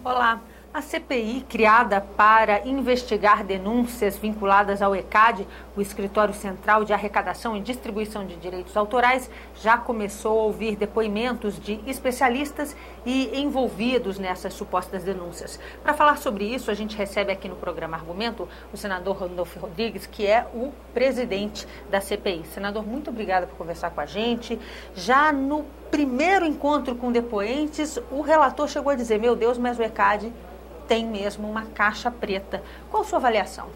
Olá. A CPI, criada para investigar denúncias vinculadas ao ECAD, o Escritório Central de Arrecadação e Distribuição de Direitos Autorais, já começou a ouvir depoimentos de especialistas e envolvidos nessas supostas denúncias. Para falar sobre isso, a gente recebe aqui no programa Argumento o senador Randolfo Rodrigues, que é o presidente da CPI. Senador, muito obrigada por conversar com a gente. Já no primeiro encontro com depoentes, o relator chegou a dizer: meu Deus, mas o ECAD tem mesmo uma caixa preta. Qual a sua avaliação?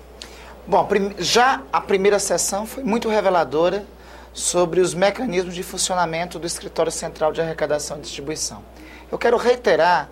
Bom, já a primeira sessão foi muito reveladora sobre os mecanismos de funcionamento do Escritório Central de Arrecadação e Distribuição. Eu quero reiterar,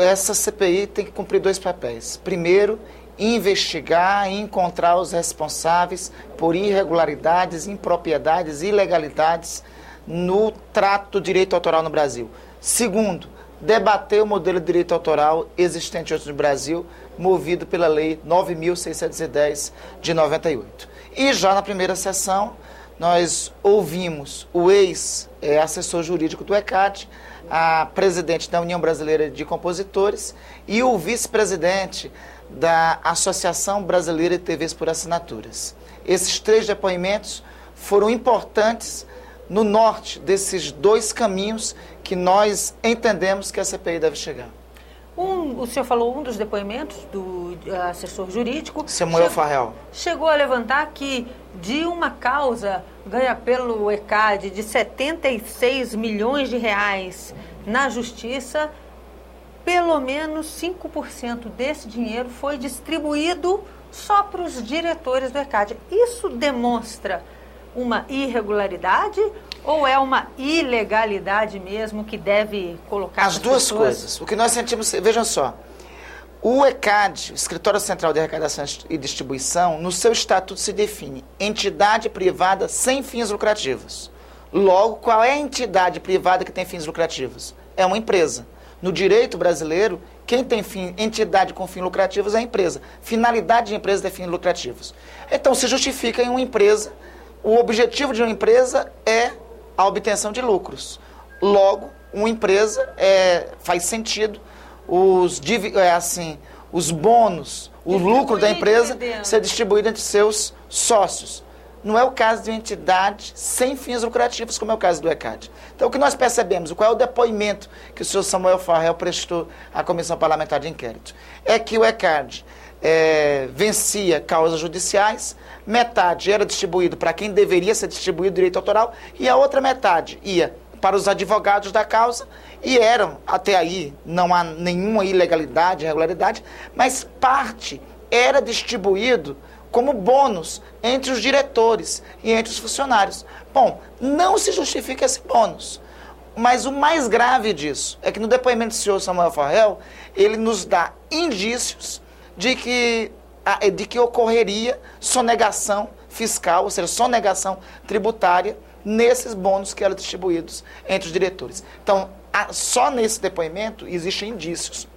essa CPI tem que cumprir dois papéis. Primeiro, investigar e encontrar os responsáveis por irregularidades, impropriedades e ilegalidades no trato do direito autoral no Brasil. Segundo, debater o modelo de direito autoral existente hoje no Brasil, movido pela Lei 9.610 de 98. E já na primeira sessão, nós ouvimos o ex-assessor jurídico do ECAD, a presidente da União Brasileira de Compositores e o vice-presidente da Associação Brasileira de TVs por Assinaturas. Esses três depoimentos foram importantes no norte desses dois caminhos que nós entendemos que a CPI deve chegar. O senhor falou um dos depoimentos do assessor jurídico. Samuel Farrell. Chegou a levantar que de uma causa ganha pelo ECAD de 76 milhões de reais na justiça, pelo menos 5% desse dinheiro foi distribuído só para os diretores do ECAD. Isso demonstra uma irregularidade ou é uma ilegalidade mesmo que deve colocar as duas coisas? O que nós sentimos, vejam só, o ECAD, o Escritório Central de Arrecadação e Distribuição, no seu estatuto se define entidade privada sem fins lucrativos. Logo, qual é a entidade privada que tem fins lucrativos? É uma empresa. No direito brasileiro, quem tem entidade com fins lucrativos é a empresa. Finalidade de empresa é fins lucrativos. Então, se justifica em uma empresa. O objetivo de uma empresa é a obtenção de lucros. Logo, uma empresa faz sentido os bônus, o lucro da empresa ser distribuído entre seus sócios. Não é o caso de uma entidade sem fins lucrativos, como é o caso do ECAD. Então, o que nós percebemos, qual é o depoimento que o senhor Samuel Farrell prestou à Comissão Parlamentar de Inquérito? É que o ECAD vencia causas judiciais, metade era distribuído para quem deveria ser distribuído direito autoral e a outra metade ia para os advogados da causa e até aí, não há nenhuma ilegalidade, irregularidade, mas parte era distribuído como bônus entre os diretores e entre os funcionários. Bom, não se justifica esse bônus. Mas o mais grave disso é que no depoimento do senhor Samuel Farrell, ele nos dá indícios de que ocorreria sonegação fiscal, ou seja, sonegação tributária nesses bônus que eram distribuídos entre os diretores. Então, só nesse depoimento existem indícios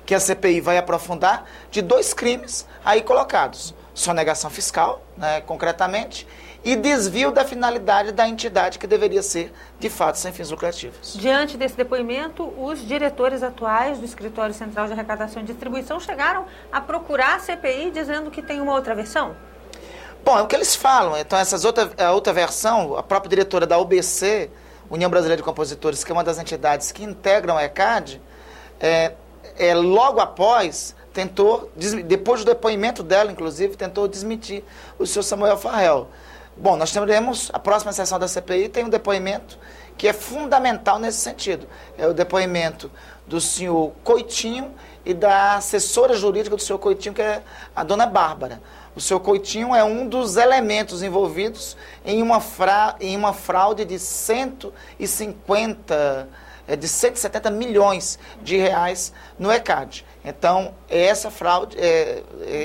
que a CPI vai aprofundar de dois crimes aí colocados: sonegação fiscal, né, concretamente, e desvio da finalidade da entidade que deveria ser, de fato, sem fins lucrativos. Diante desse depoimento, os diretores atuais do Escritório Central de Arrecadação e Distribuição chegaram a procurar a CPI dizendo que tem uma outra versão? Bom, é o que eles falam. Então, a outra versão, a própria diretora da UBC, União Brasileira de Compositores, que é uma das entidades que integram a ECAD, logo após, depois do depoimento dela, inclusive, tentou desmentir o senhor Samuel Farrell. Bom, nós teremos, a próxima sessão da CPI tem um depoimento que é fundamental nesse sentido. É o depoimento do senhor Coitinho e da assessora jurídica do senhor Coitinho, que é a dona Bárbara. O senhor Coitinho é um dos elementos envolvidos em uma fraude de 170 milhões de reais no ECAD. Então, essa fraude,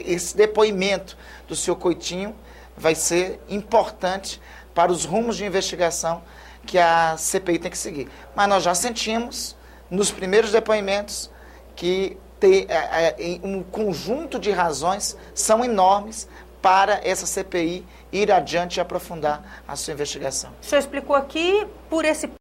esse depoimento do senhor Coitinho vai ser importante para os rumos de investigação que a CPI tem que seguir. Mas nós já sentimos, nos primeiros depoimentos, que um conjunto de razões são enormes para essa CPI ir adiante e aprofundar a sua investigação. O senhor explicou aqui por esse